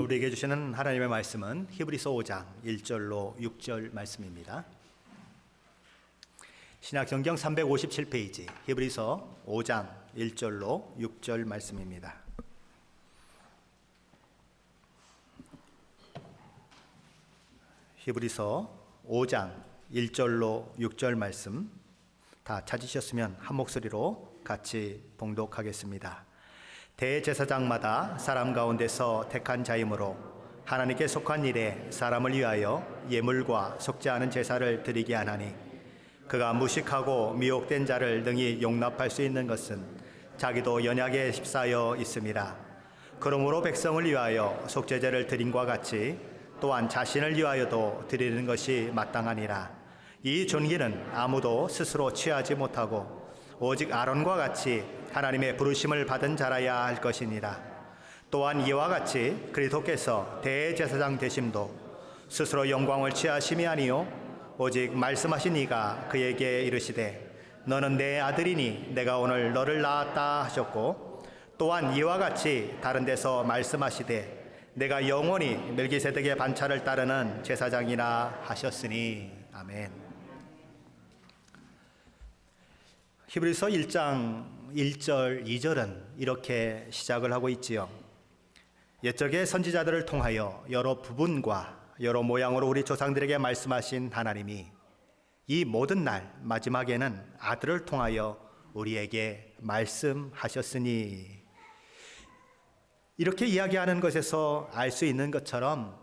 우리에게 주시는 하나님의 말씀은 히브리서 5장 1절로 6절 말씀입니다. 신약성경 357페이지 히브리서 5장 1절로 6절 말씀입니다. 히브리서 5장 1절로 6절 말씀 다 찾으셨으면 한 목소리로 같이 봉독하겠습니다. 대제사장마다 사람 가운데서 택한 자이므로 하나님께 속한 일에 사람을 위하여 예물과 속지 않은 제사를 드리게 하나니 그가 무식하고 미혹된 자를 능히 용납할 수 있는 것은 자기도 연약에 휩싸여 있음이라. 그러므로 백성을 위하여 속죄제를 드림과 같이 또한 자신을 위하여도 드리는 것이 마땅하니라. 이 존귀는 아무도 스스로 취하지 못하고 오직 아론과 같이 하나님의 부르심을 받은 자라야 할 것이니라. 또한 이와 같이 그리스도께서 대제사장 되심도 스스로 영광을 취하심이 아니요 오직 말씀하신 이가 그에게 이르시되 너는 내 아들이니 내가 오늘 너를 낳았다 하셨고, 또한 이와 같이 다른 데서 말씀하시되 내가 영원히 멜기세덱의 반차를 따르는 제사장이라 하셨으니. 아멘. 히브리서 1장 1절 2절은 이렇게 시작을 하고 있지요. 옛적의 선지자들을 통하여 여러 부분과 여러 모양으로 우리 조상들에게 말씀하신 하나님이 이 모든 날 마지막에는 아들을 통하여 우리에게 말씀하셨으니, 이렇게 이야기하는 것에서 알 수 있는 것처럼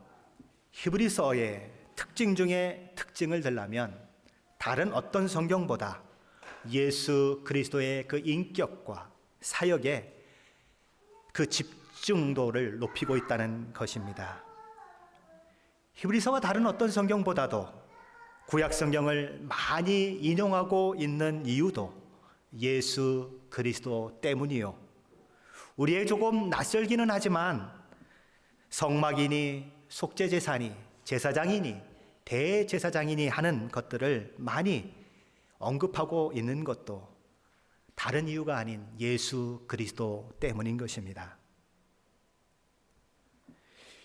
히브리서의 특징 중에 특징을 들라면 다른 어떤 성경보다 예수 그리스도의 그 인격과 사역의 그 집중도를 높이고 있다는 것입니다. 히브리서와 다른 어떤 성경보다도 구약 성경을 많이 인용하고 있는 이유도 예수 그리스도 때문이요. 우리의 조금 낯설기는 하지만 성막이니 속죄제사니 제사장이니 대제사장이니 하는 것들을 많이 언급하고 있는 것도 다른 이유가 아닌 예수 그리스도 때문인 것입니다.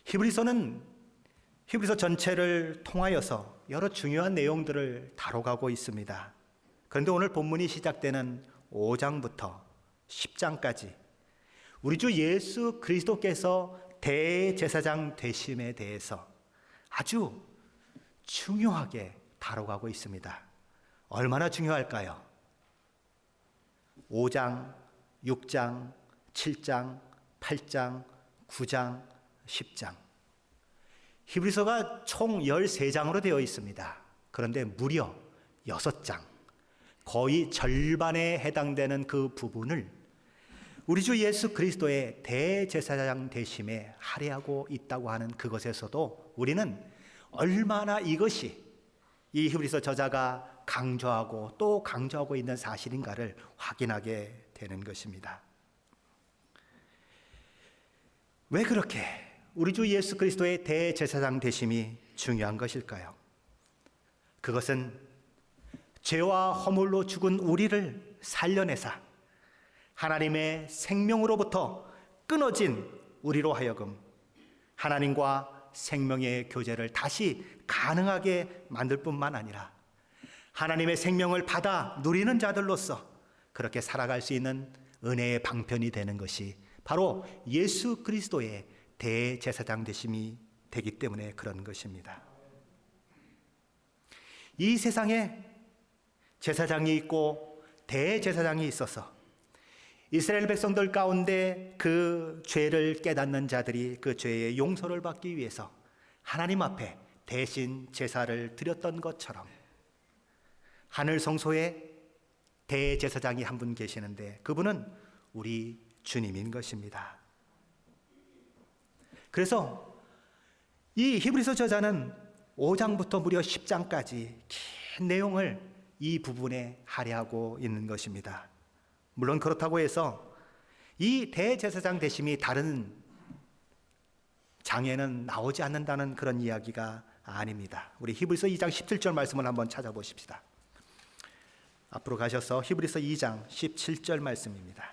히브리서 전체를 통하여서 여러 중요한 내용들을 다뤄가고 있습니다. 그런데 오늘 본문이 시작되는 5장부터 10장까지 우리 주 예수 그리스도께서 대제사장 되심에 대해서 아주 중요하게 다뤄가고 있습니다. 얼마나 중요할까요? 5장, 6장, 7장, 8장, 9장, 10장. 히브리서가 총 13장으로 되어 있습니다. 그런데 무려 6장, 거의 절반에 해당되는 그 부분을 우리 주 예수 그리스도의 대제사장 되심에 할애하고 있다고 하는 그것에서도 우리는 얼마나 이것이 이 히브리서 저자가 강조하고 또 강조하고 있는 사실인가를 확인하게 되는 것입니다. 왜 그렇게 우리 주 예수 그리스도의 대제사장 되심이 중요한 것일까요? 그것은 죄와 허물로 죽은 우리를 살려내사 하나님의 생명으로부터 끊어진 우리로 하여금 하나님과 생명의 교제를 다시 가능하게 만들 뿐만 아니라 하나님의 생명을 받아 누리는 자들로서 그렇게 살아갈 수 있는 은혜의 방편이 되는 것이 바로 예수 그리스도의 대제사장 되심이 되기 때문에 그런 것입니다. 이 세상에 제사장이 있고 대제사장이 있어서 이스라엘 백성들 가운데 그 죄를 깨닫는 자들이 그 죄의 용서를 받기 위해서 하나님 앞에 대신 제사를 드렸던 것처럼 하늘 성소에 대제사장이 한 분 계시는데 그분은 우리 주님인 것입니다. 그래서 이 히브리서 저자는 5장부터 무려 10장까지 긴 내용을 이 부분에 할애하고 있는 것입니다. 물론 그렇다고 해서 이 대제사장 되심이 다른 장에는 나오지 않는다는 그런 이야기가 아닙니다. 우리 히브리서 2장 17절 말씀을 한번 찾아보십시다. 앞으로 가셔서 히브리서 2장 17절 말씀입니다.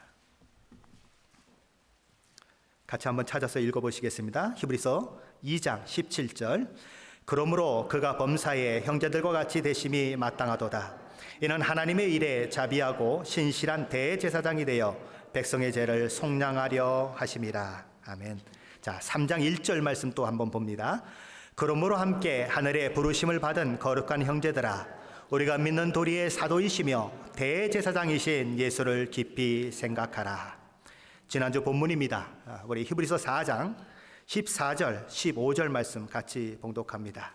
같이 한번 찾아서 읽어보시겠습니다. 히브리서 2장 17절. 그러므로 그가 범사에 형제들과 같이 되심이 마땅하도다. 이는 하나님의 일에 자비하고 신실한 대제사장이 되어 백성의 죄를 속량하려 하심이라. 아멘. 자, 3장 1절 말씀 또 한번 봅니다. 그러므로 함께 하늘에 부르심을 받은 거룩한 형제들아, 우리가 믿는 도리의 사도이시며 대제사장이신 예수를 깊이 생각하라. 지난주 본문입니다. 우리 히브리서 4장 14절 15절 말씀 같이 봉독합니다.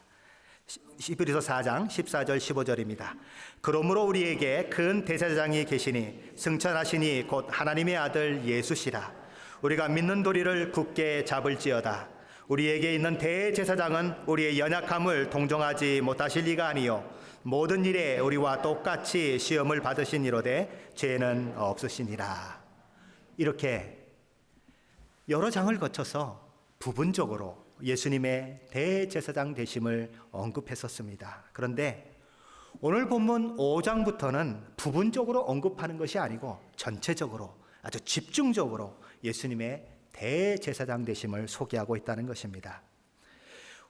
히브리서 4장 14절 15절입니다. 그러므로 우리에게 큰 대제사장이 계시니 승천하시니 곧 하나님의 아들 예수시라. 우리가 믿는 도리를 굳게 잡을지어다. 우리에게 있는 대제사장은 우리의 연약함을 동정하지 못하실 리가 아니요 모든 일에 우리와 똑같이 시험을 받으시니로되 죄는 없으시니라. 이렇게 여러 장을 거쳐서 부분적으로 예수님의 대제사장 되심을 언급했었습니다. 그런데 오늘 본문 5장부터는 부분적으로 언급하는 것이 아니고 전체적으로 아주 집중적으로 예수님의 대제사장 되심을 소개하고 있다는 것입니다.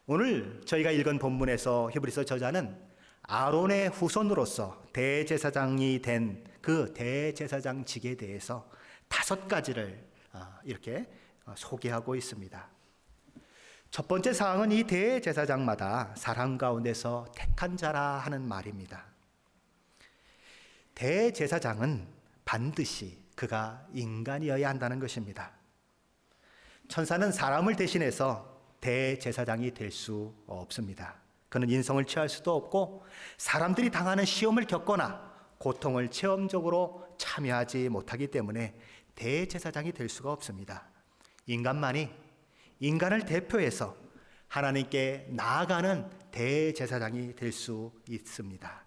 오늘 저희가 읽은 본문에서 히브리서 저자는 아론의 후손으로서 대제사장이 된 그 대제사장직에 대해서 5가지를 이렇게 소개하고 있습니다. 첫 번째 사항은 이 대제사장마다 사람 가운데서 택한 자라 하는 말입니다. 대제사장은 반드시 그가 인간이어야 한다는 것입니다. 천사는 사람을 대신해서 대제사장이 될 수 없습니다. 그는 인성을 취할 수도 없고 사람들이 당하는 시험을 겪거나 고통을 체험적으로 참여하지 못하기 때문에 대제사장이 될 수가 없습니다. 인간만이 인간을 대표해서 하나님께 나아가는 대제사장이 될 수 있습니다.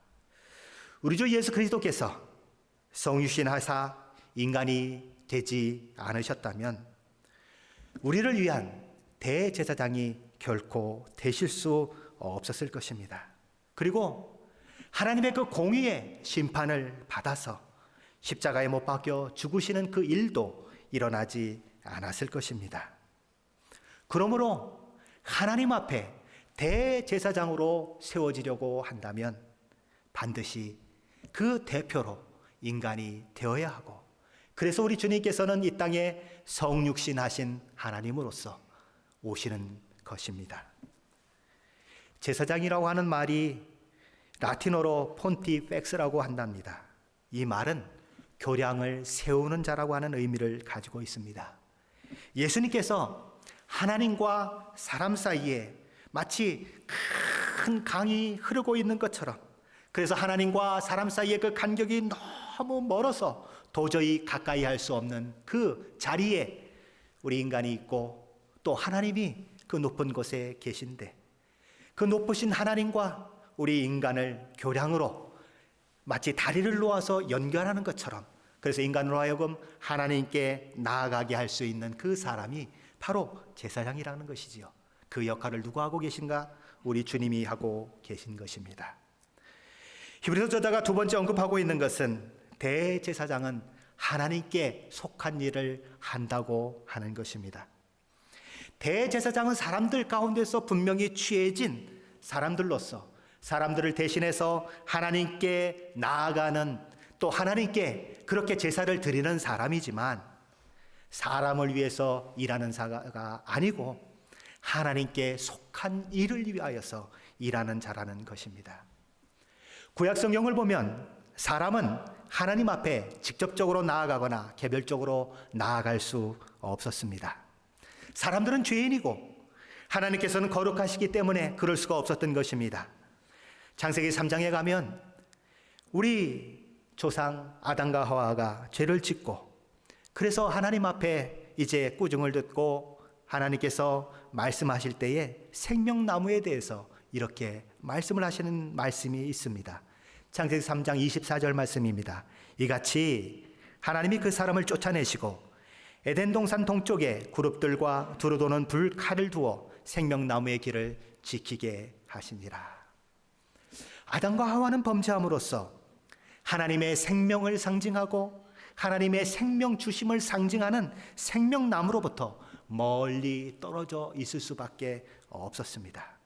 우리 주 예수 그리스도께서 성육신하사 인간이 되지 않으셨다면 우리를 위한 대제사장이 결코 되실 수 없었을 것입니다. 그리고 하나님의 그 공의의 심판을 받아서 십자가에 못 박혀 죽으시는 그 일도 일어나지 않았을 것입니다. 그러므로 하나님 앞에 대제사장으로 세워지려고 한다면 반드시 그 대표로 인간이 되어야 하고, 그래서 우리 주님께서는 이 땅에 성육신하신 하나님으로서 오시는 것입니다. 제사장이라고 하는 말이 라틴어로 폰티펙스라고 한답니다. 이 말은 교량을 세우는 자라고 하는 의미를 가지고 있습니다. 예수님께서 하나님과 사람 사이에 마치 큰 강이 흐르고 있는 것처럼, 그래서 하나님과 사람 사이의 그 간격이 너무 멀어서 도저히 가까이 할 수 없는 그 자리에 우리 인간이 있고, 또 하나님이 그 높은 곳에 계신데 그 높으신 하나님과 우리 인간을 교량으로 마치 다리를 놓아서 연결하는 것처럼, 그래서 인간으로 하여금 하나님께 나아가게 할 수 있는 그 사람이 바로 제사장이라는 것이지요. 그 역할을 누가 하고 계신가? 우리 주님이 하고 계신 것입니다. 히브리서 저자가 두 번째 언급하고 있는 것은 대제사장은 하나님께 속한 일을 한다고 하는 것입니다. 대제사장은 사람들 가운데서 분명히 취해진 사람들로서 사람들을 대신해서 하나님께 나아가는, 또 하나님께 그렇게 제사를 드리는 사람이지만 사람을 위해서 일하는 자가 아니고 하나님께 속한 일을 위하여서 일하는 자라는 것입니다. 구약 성경을 보면 사람은 하나님 앞에 직접적으로 나아가거나 개별적으로 나아갈 수 없었습니다. 사람들은 죄인이고 하나님께서는 거룩하시기 때문에 그럴 수가 없었던 것입니다. 창세기 3장에 가면 우리 조상 아담과 하와가 죄를 짓고, 그래서 하나님 앞에 이제 꾸중을 듣고 하나님께서 말씀하실 때에 생명나무에 대해서 이렇게 말씀을 하시는 말씀이 있습니다. 창세기 3장 24절 말씀입니다. 이같이 하나님이 그 사람을 쫓아내시고 에덴 동산 동쪽에 그룹들과 두루 도는 불칼을 두어 생명나무의 길을 지키게 하시니라. 아담과 하와는 범죄함으로써 하나님의 생명을 상징하고 하나님의 생명 주심을 상징하는 생명나무로부터 멀리 떨어져 있을 수밖에 없었습니다.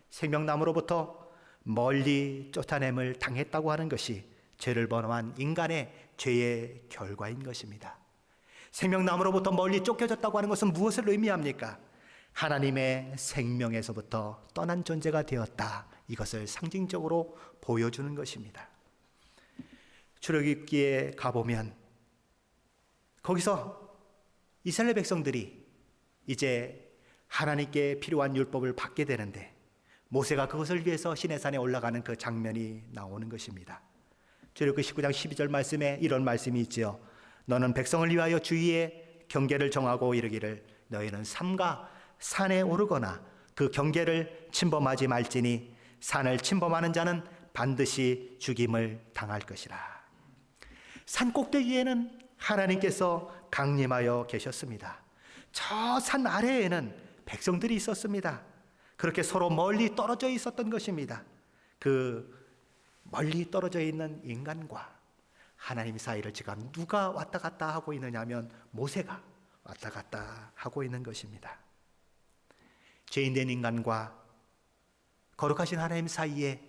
생명나무로부터 멀리 쫓아냄을 당했다고 하는 것이 죄를 범한 인간의 죄의 결과인 것입니다. 생명나무로부터 멀리 쫓겨졌다고 하는 것은 무엇을 의미합니까? 하나님의 생명에서부터 떠난 존재가 되었다. 이것을 상징적으로 보여주는 것입니다. 출애굽기에 가보면 거기서 이스라엘 백성들이 이제 하나님께 필요한 율법을 받게 되는데 모세가 그것을 위해서 시내산에 올라가는 그 장면이 나오는 것입니다. 출애굽기 19장 12절 말씀에 이런 말씀이 있지요. 너는 백성을 위하여 주위에 경계를 정하고 이르기를 너희는 삼가 산에 오르거나 그 경계를 침범하지 말지니 산을 침범하는 자는 반드시 죽임을 당할 것이라. 산 꼭대기에는 하나님께서 강림하여 계셨습니다. 저 산 아래에는 백성들이 있었습니다. 그렇게 서로 멀리 떨어져 있었던 것입니다. 그 멀리 떨어져 있는 인간과 하나님 사이를 지금 누가 왔다 갔다 하고 있느냐 하면 모세가 왔다 갔다 하고 있는 것입니다. 죄인된 인간과 거룩하신 하나님 사이에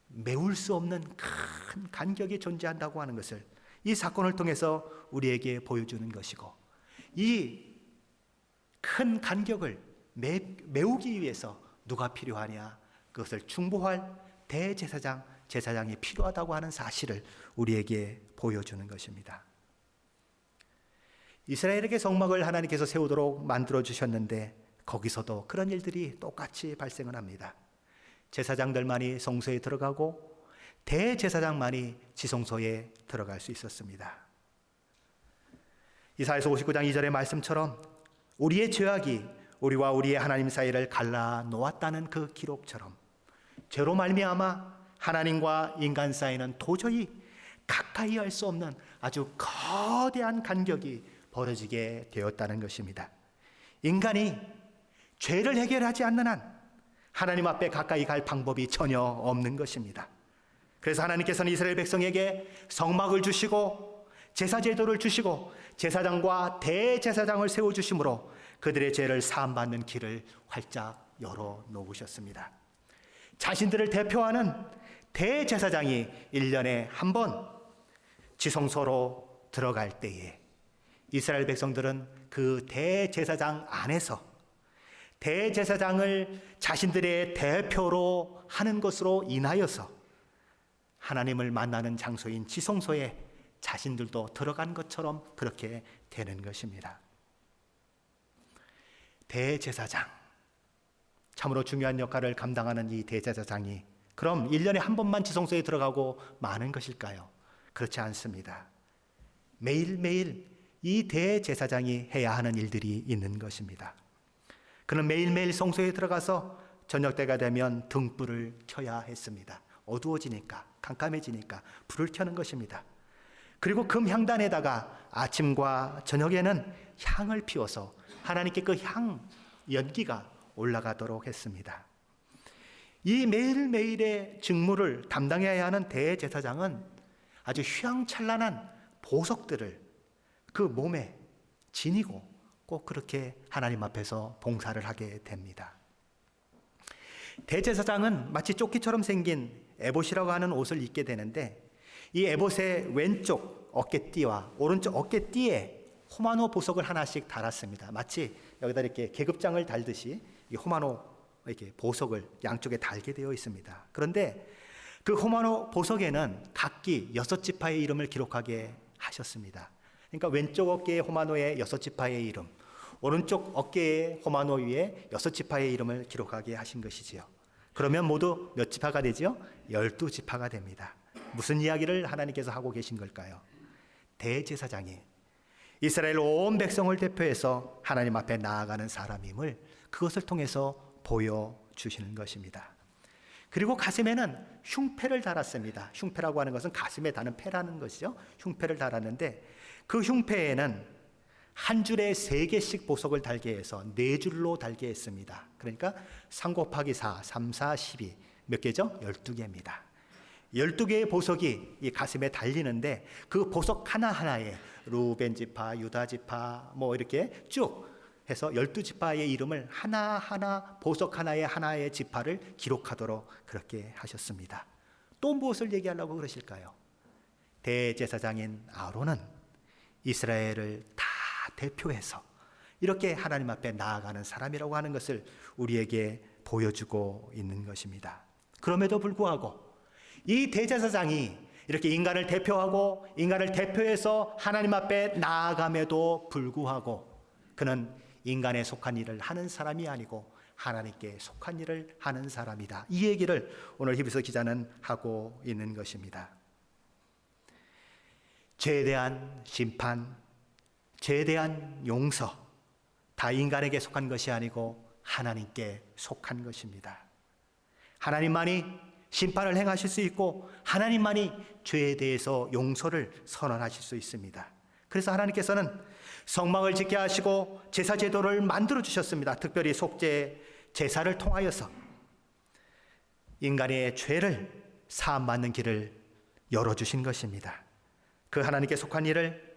메울 수 없는 큰 간격이 존재한다고 하는 것을 이 사건을 통해서 우리에게 보여주는 것이고, 이 큰 간격을 메우기 위해서 누가 필요하냐? 그것을 중보할 대제사장, 제사장이 필요하다고 하는 사실을 우리에게 보여주는 것입니다. 이스라엘에게 성막을 하나님께서 세우도록 만들어 주셨는데 거기서도 그런 일들이 똑같이 발생을 합니다. 제사장들만이 성소에 들어가고 대제사장만이 지성소에 들어갈 수 있었습니다. 이사야서 59장 2절의 말씀처럼 우리의 죄악이 우리와 우리의 하나님 사이를 갈라 놓았다는 그 기록처럼 죄로 말미암아 하나님과 인간 사이는 도저히 가까이 할 수 없는 아주 거대한 간격이 벌어지게 되었다는 것입니다. 인간이 죄를 해결하지 않는 한 하나님 앞에 가까이 갈 방법이 전혀 없는 것입니다. 그래서 하나님께서는 이스라엘 백성에게 성막을 주시고 제사제도를 주시고 제사장과 대제사장을 세워주심으로 그들의 죄를 사함받는 길을 활짝 열어놓으셨습니다. 자신들을 대표하는 대제사장이 1년에 한 번 지성소로 들어갈 때에 이스라엘 백성들은 그 대제사장 안에서 대제사장을 자신들의 대표로 하는 것으로 인하여서 하나님을 만나는 장소인 지성소에 자신들도 들어간 것처럼 그렇게 되는 것입니다. 대제사장, 참으로 중요한 역할을 감당하는 이 대제사장이 그럼 1년에 한 번만 지성소에 들어가고 마는 것일까요? 그렇지 않습니다. 매일매일 이 대제사장이 해야 하는 일들이 있는 것입니다. 그는 매일매일 성소에 들어가서 저녁 때가 되면 등불을 켜야 했습니다. 어두워지니까, 깜깜해지니까 불을 켜는 것입니다. 그리고 금향단에다가 아침과 저녁에는 향을 피워서 하나님께 그 향, 연기가 올라가도록 했습니다. 이 매일매일의 직무를 담당해야 하는 대제사장은 아주 휘황찬란한 보석들을 그 몸에 지니고 꼭 그렇게 하나님 앞에서 봉사를 하게 됩니다. 대제사장은 마치 조끼처럼 생긴 에봇이라고 하는 옷을 입게 되는데 이 에봇의 왼쪽 어깨띠와 오른쪽 어깨띠에 호마노 보석을 하나씩 달았습니다. 마치 여기다 이렇게 계급장을 달듯이 이 호마노 이렇게 보석을 양쪽에 달게 되어 있습니다. 그런데 그 호마노 보석에는 각기 6지파의 이름을 기록하게 하셨습니다. 그러니까 왼쪽 어깨에 호마노의 6지파의 이름, 오른쪽 어깨에 호마노 위에 6지파의 이름을 기록하게 하신 것이지요. 그러면 모두 몇 지파가 되죠? 12지파가 됩니다. 무슨 이야기를 하나님께서 하고 계신 걸까요? 대제사장이 이스라엘 온 백성을 대표해서 하나님 앞에 나아가는 사람임을 그것을 통해서 보여주시는 것입니다. 그리고 가슴에는 흉패를 달았습니다. 흉패라고 하는 것은 가슴에 다는 패라는 것이죠. 흉패를 달았는데 그 흉패에는 한 줄에 3개씩 보석을 달게 해서 4줄로 달게 했습니다. 그러니까 3 곱하기 4, 3, 4, 12 몇 개죠? 12개입니다. 12개의 보석이 이 가슴에 달리는데 그 보석 하나하나에 루벤 지파, 유다 지파 뭐 이렇게 쭉 해서 12지파의 이름을 하나하나 보석 하나의 지파를 기록하도록 그렇게 하셨습니다. 또 무엇을 얘기하려고 그러실까요? 대제사장인 아론은 이스라엘을 다 대표해서 이렇게 하나님 앞에 나아가는 사람이라고 하는 것을 우리에게 보여주고 있는 것입니다. 그럼에도 불구하고 이 대제사장이 이렇게 인간을 대표하고 인간을 대표해서 하나님 앞에 나아감에도 불구하고 그는 인간에 속한 일을 하는 사람이 아니고 하나님께 속한 일을 하는 사람이다. 이 얘기를 오늘 히브리서 기자는 하고 있는 것입니다. 죄에 대한 심판, 죄에 대한 용서, 다 인간에게 속한 것이 아니고 하나님께 속한 것입니다. 하나님만이 심판을 행하실 수 있고 하나님만이 죄에 대해서 용서를 선언하실 수 있습니다. 그래서 하나님께서는 성막을 짓게 하시고 제사 제도를 만들어 주셨습니다. 특별히 속죄 제사를 통하여서 인간의 죄를 사함받는 길을 열어주신 것입니다. 그 하나님께 속한 일을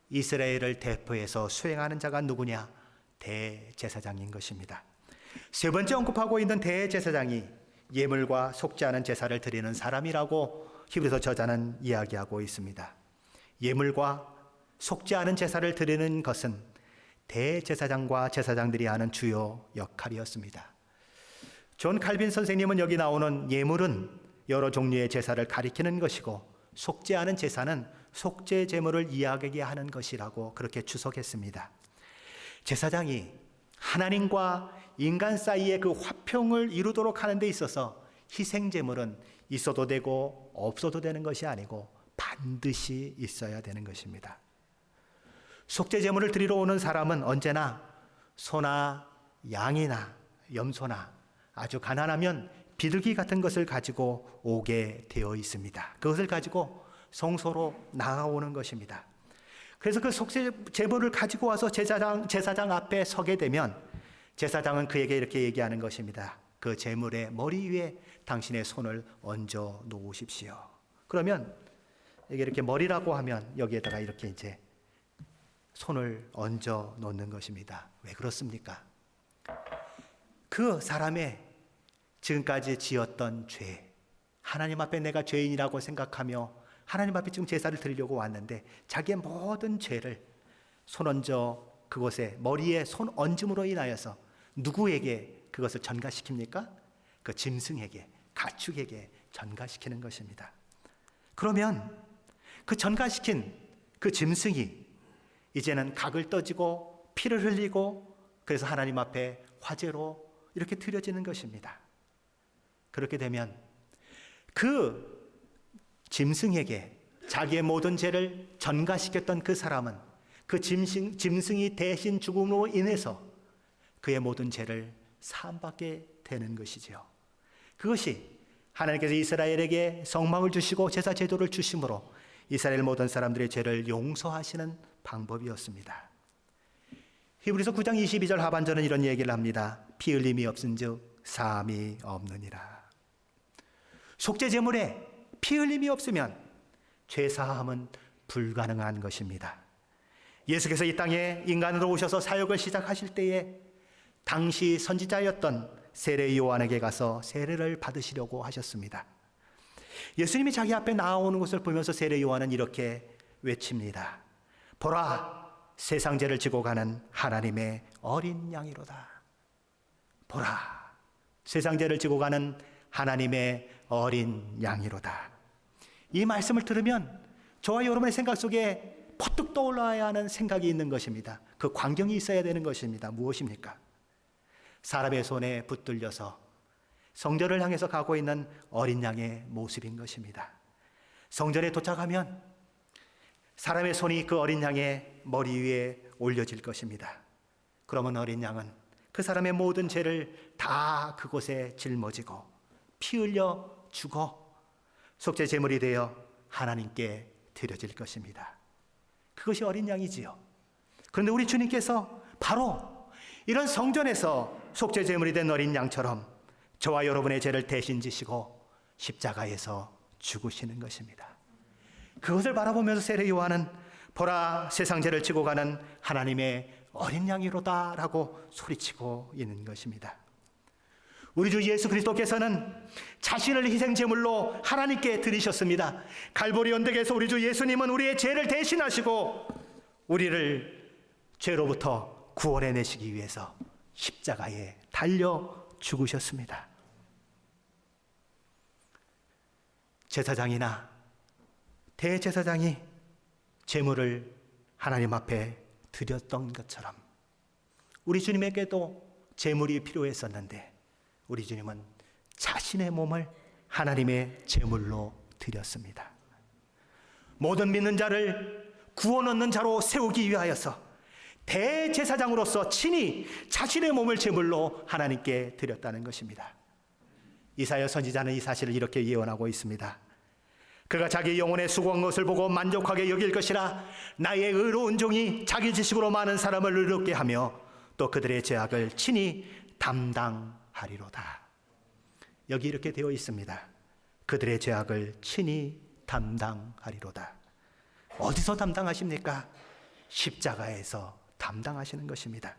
이스라엘을 대표해서 수행하는 자가 누구냐? 대제사장인 것입니다. 세 번째 언급하고 있는 대제사장이 예물과 속죄하는 제사를 드리는 사람이라고 히브리서 저자는 이야기하고 있습니다. 예물과 속죄하는 제사를 드리는 것은 대제사장과 제사장들이 하는 주요 역할이었습니다. 존 칼빈 선생님은 여기 나오는 예물은 여러 종류의 제사를 가리키는 것이고 속죄하는 제사는 속죄 제물을 이야기하게 하는 것이라고 그렇게 추석했습니다. 제사장이 하나님과 인간 사이의 그 화평을 이루도록 하는 데 있어서 희생 제물은 있어도 되고 없어도 되는 것이 아니고 반드시 있어야 되는 것입니다. 속죄 제물을 드리러 오는 사람은 언제나 소나 양이나 염소나 아주 가난하면 비둘기 같은 것을 가지고 오게 되어 있습니다. 그것을 가지고 성소로 나아오는 것입니다. 그래서 그 속죄 제물을 가지고 와서 제사장 앞에 서게 되면 제사장은 그에게 이렇게 얘기하는 것입니다. 그 제물의 머리 위에 당신의 손을 얹어 놓으십시오. 그러면 이게 이렇게 머리라고 하면 여기에다가 이렇게 이제 손을 얹어 놓는 것입니다. 왜 그렇습니까? 그 사람의 지금까지 지었던 죄, 하나님 앞에 내가 죄인이라고 생각하며 하나님 앞에 지금 제사를 드리려고 왔는데 자기의 모든 죄를 손 얹어 그곳에 머리에 손 얹음으로 인하여서 누구에게 그것을 전가시킵니까? 그 짐승에게, 가축에게 전가시키는 것입니다. 그러면 그 전가시킨 그 짐승이 이제는 각을 떠지고 피를 흘리고 그래서 하나님 앞에 화제로 이렇게 드려지는 것입니다. 그렇게 되면 그 짐승에게 자기의 모든 죄를 전가시켰던 그 사람은 그 짐승이 대신 죽음으로 인해서 그의 모든 죄를 사함받게 되는 것이죠. 그것이 하나님께서 이스라엘에게 성막을 주시고 제사 제도를 주심으로 이스라엘 모든 사람들의 죄를 용서하시는 방법이었습니다. 히브리서 9장 22절 하반절은 이런 얘기를 합니다. 피 흘림이 없은즉 사함이 없느니라. 속죄 제물에 피 흘림이 없으면 죄 사함은 불가능한 것입니다. 예수께서 이 땅에 인간으로 오셔서 사역을 시작하실 때에 당시 선지자였던 세례 요한에게 가서 세례를 받으시려고 하셨습니다. 예수님이 자기 앞에 나오는 것을 보면서 세례 요한은 이렇게 외칩니다. 보라, 세상 죄를 지고 가는 하나님의 어린 양이로다. 보라, 세상 죄를 지고 가는 하나님의 어린 양이로다. 이 말씀을 들으면 저와 여러분의 생각 속에 퍼뜩 떠올라야 하는 생각이 있는 것입니다. 그 광경이 있어야 되는 것입니다. 무엇입니까? 사람의 손에 붙들려서 성전을 향해서 가고 있는 어린 양의 모습인 것입니다. 성전에 도착하면 사람의 손이 그 어린 양의 머리 위에 올려질 것입니다. 그러면 어린 양은 그 사람의 모든 죄를 다 그곳에 짊어지고 피 흘려 죽어 속죄 제물이 되어 하나님께 드려질 것입니다. 그것이 어린 양이지요. 그런데 우리 주님께서 바로 이런 성전에서 속죄 제물이 된 어린 양처럼 저와 여러분의 죄를 대신 지시고 십자가에서 죽으시는 것입니다. 그것을 바라보면서 세례 요한은 보라, 세상 죄를 지고 가는 하나님의 어린 양이로다라고 소리치고 있는 것입니다. 우리 주 예수 그리스도께서는 자신을 희생제물로 하나님께 드리셨습니다. 갈보리 언덕에서 우리 주 예수님은 우리의 죄를 대신하시고 우리를 죄로부터 구원해내시기 위해서 십자가에 달려 죽으셨습니다. 제사장이나 대제사장이 제물을 하나님 앞에 드렸던 것처럼 우리 주님에게도 제물이 필요했었는데 우리 주님은 자신의 몸을 하나님의 제물로 드렸습니다. 모든 믿는 자를 구원 얻는 자로 세우기 위하여서 대제사장으로서 친히 자신의 몸을 제물로 하나님께 드렸다는 것입니다. 이사야 선지자는 이 사실을 이렇게 예언하고 있습니다. 그가 자기 영혼의 수고한 것을 보고 만족하게 여길 것이라. 나의 의로운 종이 자기 지식으로 많은 사람을 의롭게 하며 또 그들의 죄악을 친히 담당하리로다. 여기 이렇게 되어 있습니다. 그들의 죄악을 친히 담당하리로다. 어디서 담당하십니까? 십자가에서 담당하시는 것입니다.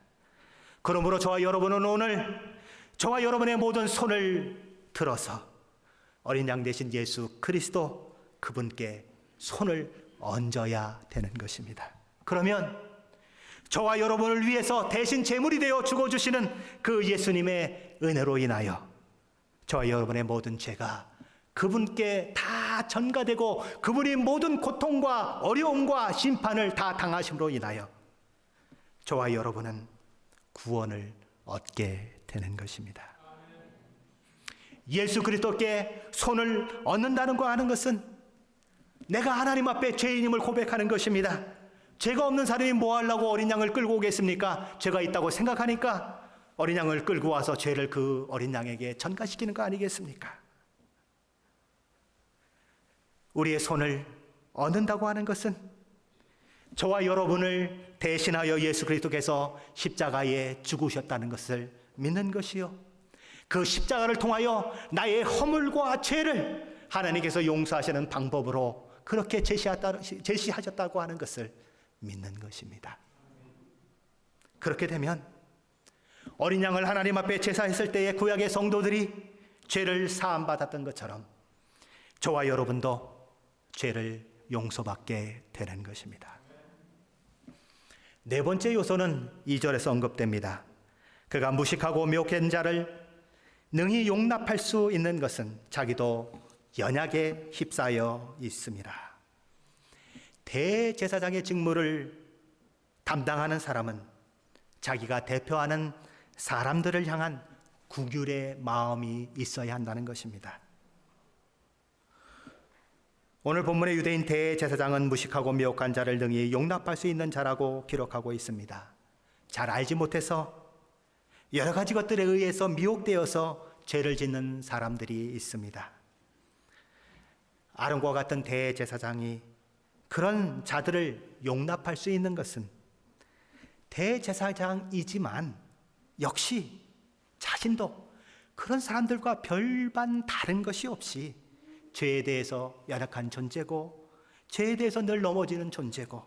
그러므로 저와 여러분은 오늘 저와 여러분의 모든 손을 들어서 어린 양 되신 예수 그리스도 그분께 손을 얹어야 되는 것입니다. 그러면 저와 여러분을 위해서 대신 제물이 되어 죽어주시는 그 예수님의 은혜로 인하여 저와 여러분의 모든 죄가 그분께 다 전가되고 그분이 모든 고통과 어려움과 심판을 다 당하심으로 인하여 저와 여러분은 구원을 얻게 되는 것입니다. 예수 그리스도께 손을 얹는다는 거 하는 것은 내가 하나님 앞에 죄인임을 고백하는 것입니다. 죄가 없는 사람이 뭐 하려고 어린 양을 끌고 오겠습니까? 죄가 있다고 생각하니까 어린 양을 끌고 와서 죄를 그 어린 양에게 전가시키는 거 아니겠습니까? 우리의 손을 얹는다고 하는 것은 저와 여러분을 대신하여 예수 그리스도께서 십자가에 죽으셨다는 것을 믿는 것이요, 그 십자가를 통하여 나의 허물과 죄를 하나님께서 용서하시는 방법으로 그렇게 제시하셨다고 하는 것을 믿는 것입니다. 그렇게 되면 어린 양을 하나님 앞에 제사했을 때에 구약의 성도들이 죄를 사함받았던 것처럼 저와 여러분도 죄를 용서받게 되는 것입니다. 네 번째 요소는 2절에서 언급됩니다. 그가 무식하고 미혹한 자를 능히 용납할 수 있는 것은 자기도 연약에 휩싸여 있습니다. 대제사장의 직무를 담당하는 사람은 자기가 대표하는 사람들을 향한 긍휼의 마음이 있어야 한다는 것입니다. 오늘 본문의 유대인 대제사장은 무식하고 미혹한 자를 능히 용납할 수 있는 자라고 기록하고 있습니다. 잘 알지 못해서 여러 가지 것들에 의해서 미혹되어서 죄를 짓는 사람들이 있습니다. 아론과 같은 대제사장이 그런 자들을 용납할 수 있는 것은 대제사장이지만 역시 자신도 그런 사람들과 별반 다른 것이 없이 죄에 대해서 연약한 존재고 죄에 대해서 늘 넘어지는 존재고,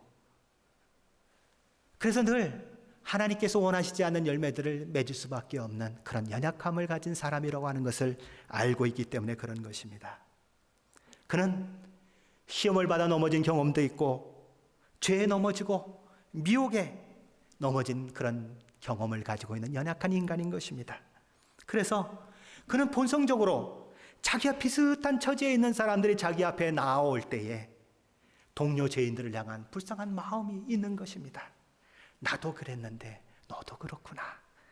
그래서 늘 하나님께서 원하시지 않는 열매들을 맺을 수밖에 없는 그런 연약함을 가진 사람이라고 하는 것을 알고 있기 때문에 그런 것입니다. 그는 시험을 받아 넘어진 경험도 있고 죄에 넘어지고 미혹에 넘어진 그런 경험을 가지고 있는 연약한 인간인 것입니다. 그래서 그는 본성적으로 자기와 비슷한 처지에 있는 사람들이 자기 앞에 나올 때에 동료 죄인들을 향한 불쌍한 마음이 있는 것입니다. 나도 그랬는데 너도 그렇구나.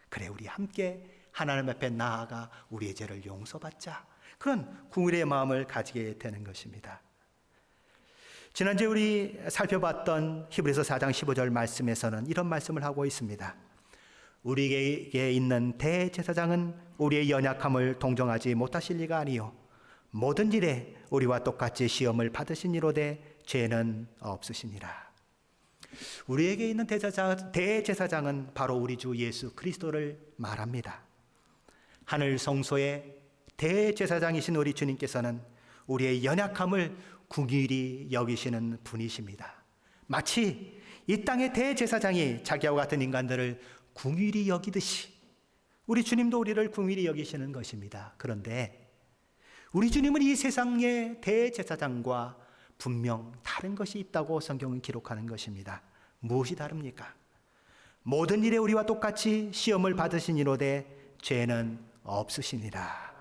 그래, 우리 함께 하나님 앞에 나아가 우리의 죄를 용서받자. 그런 긍휼의 마음을 가지게 되는 것입니다. 지난주에 우리 살펴봤던 히브리서 4장 15절 말씀에서는 이런 말씀을 하고 있습니다. 우리에게 있는 대제사장은 우리의 연약함을 동정하지 못하실 리가 아니요 모든 일에 우리와 똑같이 시험을 받으신 이로되 죄는 없으시니라. 우리에게 있는 대제사장은 바로 우리 주 예수 그리스도를 말합니다. 하늘 성소의 대제사장이신 우리 주님께서는 우리의 연약함을 긍휼히 여기시는 분이십니다. 마치 이 땅의 대제사장이 자기와 같은 인간들을 궁휼히 여기듯이 우리 주님도 우리를 궁휼히 여기시는 것입니다. 그런데 우리 주님은 이 세상의 대제사장과 분명 다른 것이 있다고 성경은 기록하는 것입니다. 무엇이 다릅니까? 모든 일에 우리와 똑같이 시험을 받으시니로되 죄는 없으시니라.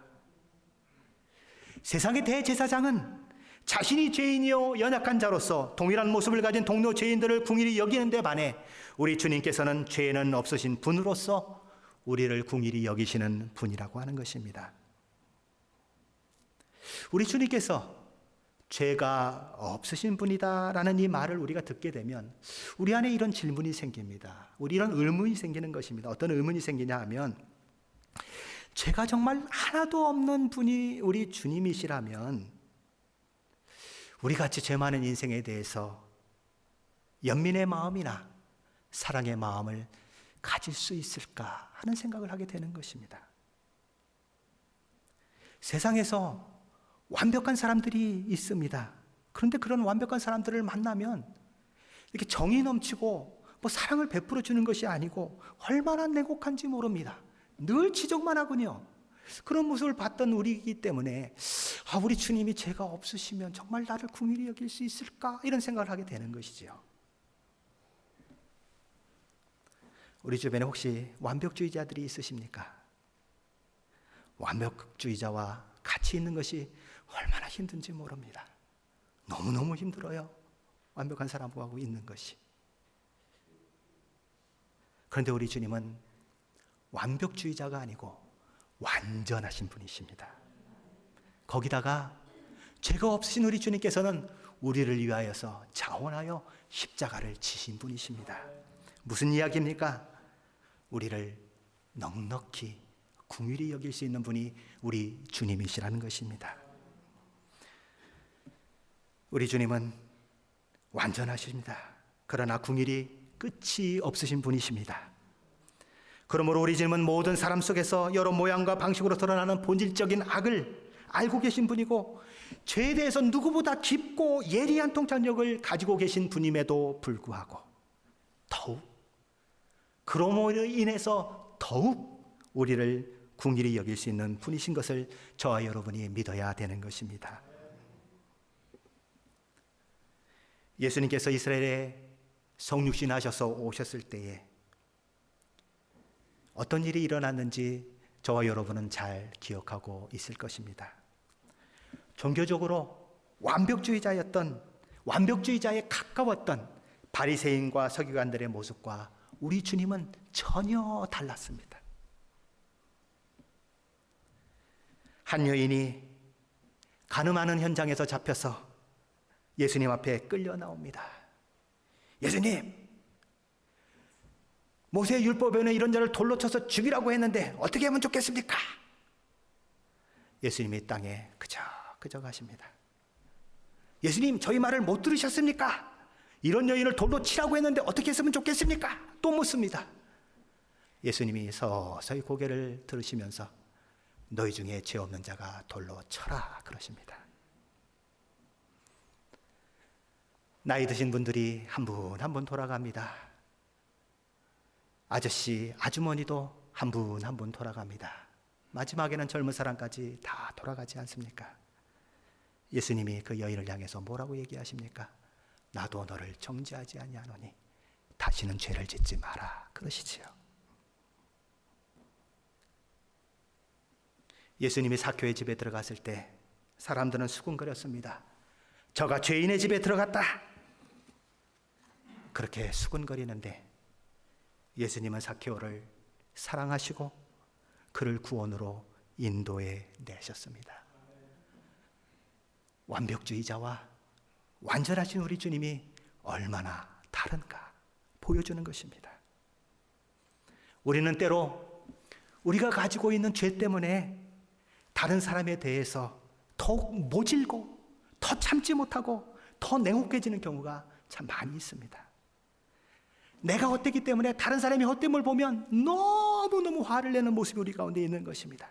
세상의 대제사장은 자신이 죄인이요 연약한 자로서 동일한 모습을 가진 동료 죄인들을 궁휼히 여기는 데 반해 우리 주님께서는 죄는 없으신 분으로서 우리를 궁휼히 여기시는 분이라고 하는 것입니다. 우리 주님께서 죄가 없으신 분이다라는 이 말을 우리가 듣게 되면 우리 안에 이런 질문이 생깁니다. 우리 이런 의문이 생기는 것입니다. 어떤 의문이 생기냐 하면, 죄가 정말 하나도 없는 분이 우리 주님이시라면 우리같이 죄 많은 인생에 대해서 연민의 마음이나 사랑의 마음을 가질 수 있을까 하는 생각을 하게 되는 것입니다. 세상에서 완벽한 사람들이 있습니다. 그런데 그런 완벽한 사람들을 만나면 이렇게 정이 넘치고 사랑을 베풀어 주는 것이 아니고 얼마나 냉혹한지 모릅니다. 늘 지적만 하군요. 그런 모습을 봤던 우리이기 때문에 우리 주님이 죄가 없으시면 정말 나를 궁휼히 여길 수 있을까 이런 생각을 하게 되는 것이죠. 우리 주변에 혹시 완벽주의자들이 있으십니까? 완벽주의자와 같이 있는 것이 얼마나 힘든지 모릅니다. 너무너무 힘들어요. 완벽한 사람하고 있는 것이. 그런데 우리 주님은 완벽주의자가 아니고 완전하신 분이십니다. 거기다가 죄가 없으신 우리 주님께서는 우리를 위하여서 자원하여 십자가를 지신 분이십니다. 무슨 이야기입니까? 우리를 넉넉히 궁휼히 여길 수 있는 분이 우리 주님이시라는 것입니다. 우리 주님은 완전하십니다. 그러나 궁휼이 끝이 없으신 분이십니다. 그러므로 우리 주님은 모든 사람 속에서 여러 모양과 방식으로 드러나는 본질적인 악을 알고 계신 분이고 죄에 대해서 누구보다 깊고 예리한 통찰력을 가지고 계신 분임에도 불구하고 더욱 그러므로 인해서 더욱 우리를 궁휼히 여길 수 있는 분이신 것을 저와 여러분이 믿어야 되는 것입니다. 예수님께서 이스라엘에 성육신하셔서 오셨을 때에 어떤 일이 일어났는지 저와 여러분은 잘 기억하고 있을 것입니다. 종교적으로 완벽주의자에 가까웠던 바리새인과 서기관들의 모습과 우리 주님은 전혀 달랐습니다. 한 여인이 간음하는 현장에서 잡혀서 예수님 앞에 끌려 나옵니다. 예수님, 모세 율법에는 이런 자를 돌로 쳐서 죽이라고 했는데 어떻게 하면 좋겠습니까? 예수님이 땅에 그저 가십니다. 예수님, 저희 말을 못 들으셨습니까? 이런 여인을 돌로 치라고 했는데 어떻게 했으면 좋겠습니까? 또 묻습니다. 예수님이 서서히 고개를 들으시면서 너희 중에 죄 없는 자가 돌로 쳐라 그러십니다. 나이 드신 분들이 한 분 한 분 돌아갑니다. 아저씨, 아주머니도 한 분 한 분 돌아갑니다. 마지막에는 젊은 사람까지 다 돌아가지 않습니까? 예수님이 그 여인을 향해서 뭐라고 얘기하십니까? 나도 너를 정죄하지 아니하노니 다시는 죄를 짓지 마라 그러시지요. 예수님이 삭개오의 집에 들어갔을 때 사람들은 수군거렸습니다. 저가 죄인의 집에 들어갔다. 그렇게 수군거리는데 예수님은 삭개오를 사랑하시고 그를 구원으로 인도해 내셨습니다. 완벽주의자와 완전하신 우리 주님이 얼마나 다른가 보여주는 것입니다. 우리는 때로 우리가 가지고 있는 죄 때문에 다른 사람에 대해서 더욱 모질고 더 참지 못하고 더 냉혹해지는 경우가 참 많이 있습니다. 내가 헛되기 때문에 다른 사람이 헛됨을 보면 너무너무 화를 내는 모습이 우리 가운데 있는 것입니다.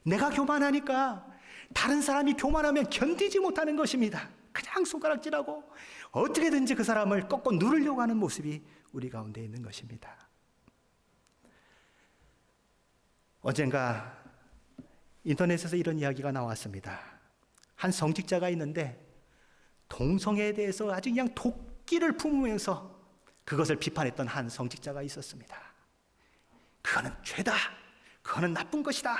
내가 교만하니까 다른 사람이 교만하면 견디지 못하는 것입니다. 그냥 손가락질하고 어떻게든지 그 사람을 꺾고 누르려고 하는 모습이 우리 가운데 있는 것입니다. 언젠가 인터넷에서 이런 이야기가 나왔습니다. 한 성직자가 있는데 동성애에 대해서 아주 그냥 도끼를 품으면서 그것을 비판했던 한 성직자가 있었습니다. 그거는 죄다, 그거는 나쁜 것이다,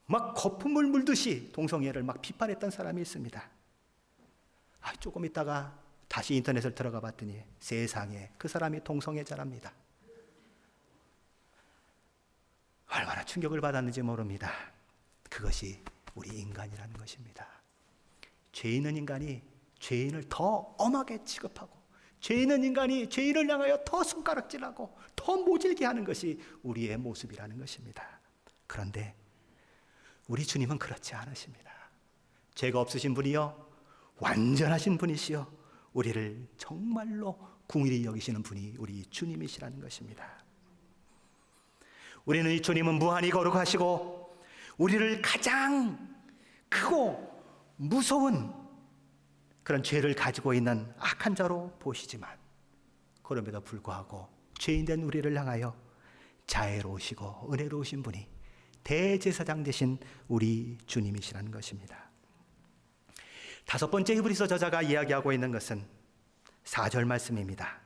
막 거품을 물듯이 동성애를 막 비판했던 사람이 있습니다. 조금 있다가 다시 인터넷을 들어가 봤더니 세상에 그 사람이 동성애자랍니다. 얼마나 충격을 받았는지 모릅니다. 그것이 우리 인간이라는 것입니다. 죄 있는 인간이 죄인을 더 엄하게 취급하고, 죄 있는 인간이 죄인을 향하여 더 손가락질하고 더 모질게 하는 것이 우리의 모습이라는 것입니다. 그런데 우리 주님은 그렇지 않으십니다. 죄가 없으신 분이요, 완전하신 분이시요, 우리를 정말로 긍휼히 여기시는 분이 우리 주님이시라는 것입니다. 우리는 이 주님은 무한히 거룩하시고 우리를 가장 크고 무서운 그런 죄를 가지고 있는 악한 자로 보시지만, 그럼에도 불구하고 죄인된 우리를 향하여 자애로우시고 은혜로우신 분이 대제사장 되신 우리 주님이시라는 것입니다. 다섯 번째 히브리서 저자가 이야기하고 있는 것은 4절 말씀입니다.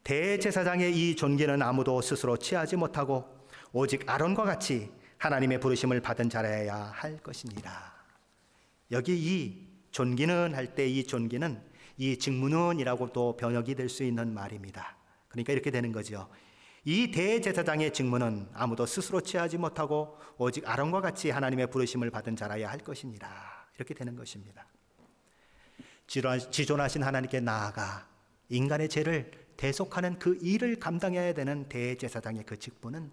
대제사장의 이 존귀는 아무도 스스로 취하지 못하고 오직 아론과 같이 하나님의 부르심을 받은 자라야 할 것이니라. 여기 이 존귀는 할 때 이 존귀는 이 직무는이라고도 번역이 될 수 있는 말입니다. 그러니까 이렇게 되는 거죠. 이 대제사장의 직무는 아무도 스스로 취하지 못하고 오직 아론과 같이 하나님의 부르심을 받은 자라야 할 것이니라. 이렇게 되는 것입니다. 지존하신 하나님께 나아가 인간의 죄를 대속하는 그 일을 감당해야 되는 대제사장의 그 직분은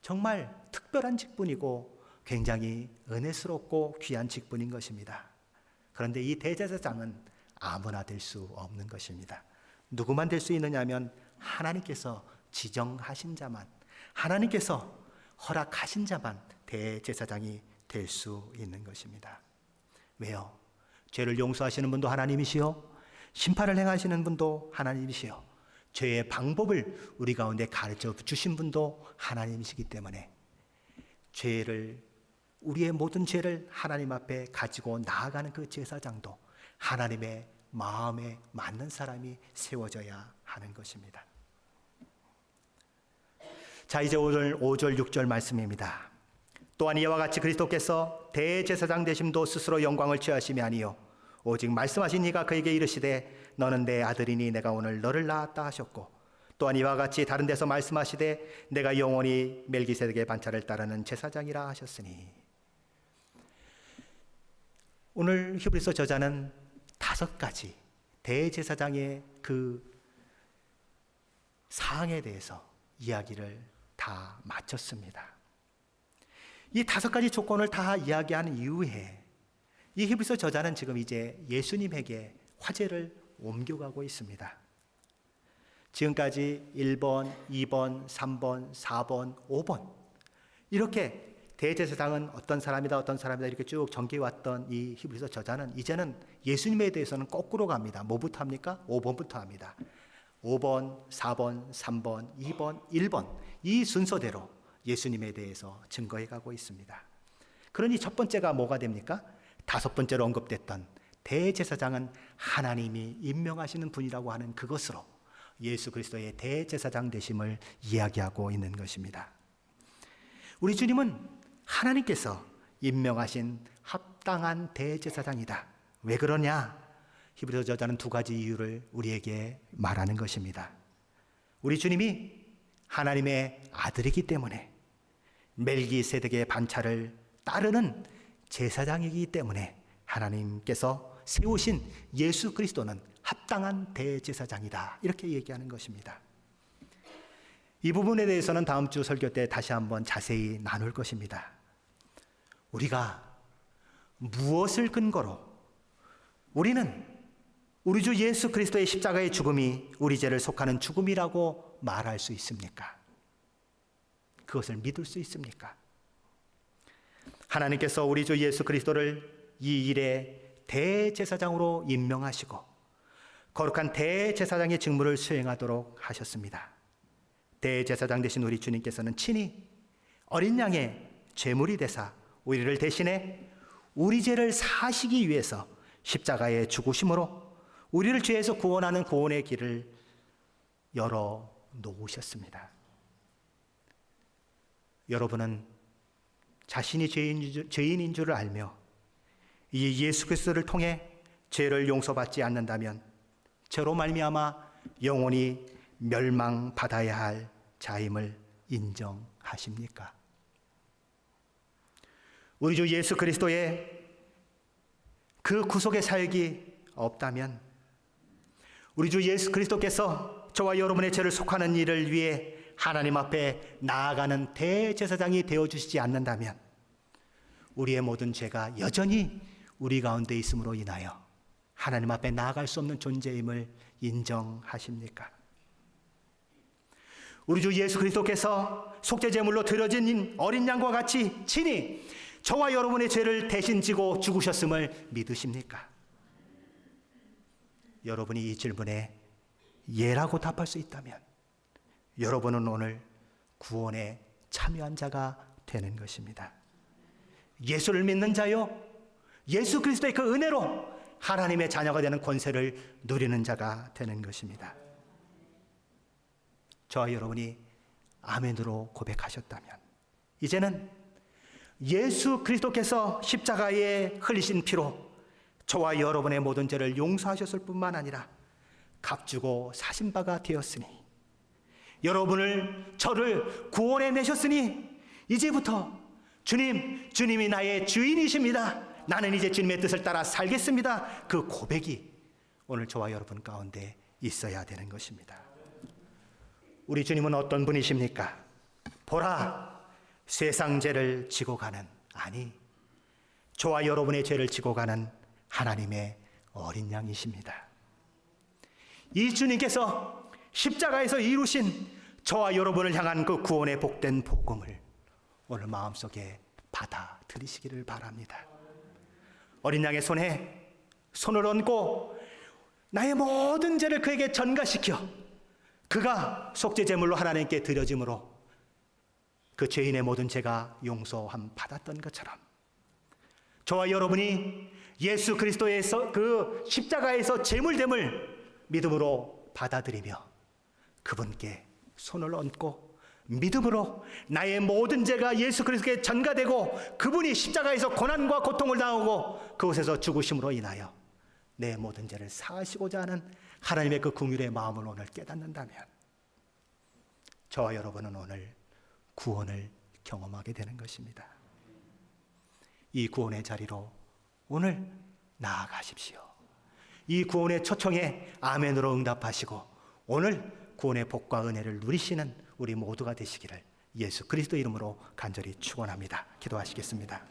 정말 특별한 직분이고 굉장히 은혜스럽고 귀한 직분인 것입니다. 그런데 이 대제사장은 아무나 될 수 없는 것입니다. 누구만 될 수 있느냐 하면 하나님께서 지정하신 자만, 하나님께서 허락하신 자만 대제사장이 될 수 있는 것입니다. 왜요? 죄를 용서하시는 분도 하나님이시요, 심판을 행하시는 분도 하나님이시요, 죄의 방법을 우리 가운데 가르쳐 주신 분도 하나님이시기 때문에 우리의 모든 죄를 하나님 앞에 가지고 나아가는 그 제사장도 하나님의 마음에 맞는 사람이 세워져야 하는 것입니다. 자, 이제 오늘 5절 6절 말씀입니다. 또한 이와 같이 그리스도께서 대제사장 되심도 스스로 영광을 취하심이 아니요 오직 말씀하신 이가 그에게 이르시되 너는 내 아들이니 내가 오늘 너를 낳았다 하셨고, 또한 이와 같이 다른 데서 말씀하시되 내가 영원히 멜기세덱의 반차를 따르는 제사장이라 하셨으니. 오늘 히브리서 저자는 5가지 대제사장의 그 사항에 대해서 이야기를 다 마쳤습니다. 이 5가지 조건을 다 이야기한 이후에 이 히브리서 저자는 지금 이제 예수님에게 화제를 옮겨가고 있습니다. 지금까지 1번, 2번, 3번, 4번, 5번 이렇게 대제사장은 어떤 사람이다 어떤 사람이다 이렇게 쭉 전개해왔던 이 히브리서 저자는 이제는 예수님에 대해서는 거꾸로 갑니다. 뭐부터 합니까? 5번부터 합니다. 5번, 4번, 3번, 2번, 1번 이 순서대로 예수님에 대해서 증거해가고 있습니다. 그러니 첫 번째가 뭐가 됩니까? 5번째로 언급됐던 대제사장은 하나님이 임명하시는 분이라고 하는 그것으로 예수 그리스도의 대제사장 되심을 이야기하고 있는 것입니다. 우리 주님은 하나님께서 임명하신 합당한 대제사장이다. 왜 그러냐? 히브리서 저자는 2가지 이유를 우리에게 말하는 것입니다. 우리 주님이 하나님의 아들이기 때문에, 멜기세덱의 반차를 따르는 제사장이기 때문에 하나님께서 세우신 예수 그리스도는 합당한 대제사장이다. 이렇게 얘기하는 것입니다. 이 부분에 대해서는 다음 주 설교 때 다시 한번 자세히 나눌 것입니다. 우리가 무엇을 근거로 우리는 우리 주 예수 그리스도의 십자가의 죽음이 우리 죄를 속하는 죽음이라고 말할 수 있습니까? 그것을 믿을 수 있습니까? 하나님께서 우리 주 예수 그리스도를 이 일에 대제사장으로 임명하시고 거룩한 대제사장의 직무를 수행하도록 하셨습니다. 대제사장 되신 우리 주님께서는 친히 어린 양의 제물이 되사 우리를 대신해 우리 죄를 사시기 위해서 십자가에 죽으심으로 우리를 죄에서 구원하는 구원의 길을 열어 놓으셨습니다. 여러분은 자신이 죄인인 줄을 알며 이 예수 그리스도를 통해 죄를 용서받지 않는다면 저로 말미암아 영원히 멸망받아야 할 자임을 인정하십니까? 우리 주 예수 그리스도의 그 구속의 사역이 없다면 우리 주 예수 그리스도께서 저와 여러분의 죄를 속하는 일을 위해 하나님 앞에 나아가는 대제사장이 되어주시지 않는다면 우리의 모든 죄가 여전히 우리 가운데 있음으로 인하여 하나님 앞에 나아갈 수 없는 존재임을 인정하십니까? 우리 주 예수 그리스도께서 속죄제물로 드려진 어린 양과 같이 친히 저와 여러분의 죄를 대신 지고 죽으셨음을 믿으십니까? 여러분이 이 질문에 예라고 답할 수 있다면 여러분은 오늘 구원에 참여한 자가 되는 것입니다. 예수를 믿는 자요, 예수 그리스도의 그 은혜로 하나님의 자녀가 되는 권세를 누리는 자가 되는 것입니다. 저와 여러분이 아멘으로 고백하셨다면 이제는 예수 그리스도께서 십자가에 흘리신 피로 저와 여러분의 모든 죄를 용서하셨을 뿐만 아니라 값주고 사신 바가 되었으니 여러분을 저를 구원해 내셨으니 이제부터 주님이 나의 주인이십니다. 나는 이제 주님의 뜻을 따라 살겠습니다. 그 고백이 오늘 저와 여러분 가운데 있어야 되는 것입니다. 우리 주님은 어떤 분이십니까? 보라, 세상 죄를 지고 가는, 아니 저와 여러분의 죄를 지고 가는 하나님의 어린 양이십니다. 이 주님께서 십자가에서 이루신 저와 여러분을 향한 그 구원의 복된 복음을 오늘 마음속에 받아들이시기를 바랍니다. 어린 양의 손에 손을 얹고 나의 모든 죄를 그에게 전가시켜 그가 속죄제물로 하나님께 드려짐으로 그 죄인의 모든 죄가 용서함 받았던 것처럼 저와 여러분이 예수 그리스도에서 그 십자가에서 제물됨을 믿음으로 받아들이며 그분께 손을 얹고 믿음으로 나의 모든 죄가 예수 그리스도께 전가되고 그분이 십자가에서 고난과 고통을 당하고 그곳에서 죽으심으로 인하여 내 모든 죄를 사하시고자 하는 하나님의 그 긍휼의 마음을 오늘 깨닫는다면 저와 여러분은 오늘 구원을 경험하게 되는 것입니다. 이 구원의 자리로 오늘 나아가십시오. 이 구원의 초청에 아멘으로 응답하시고 오늘 구원의 복과 은혜를 누리시는 우리 모두가 되시기를 예수 그리스도 이름으로 간절히 축원합니다. 기도하시겠습니다.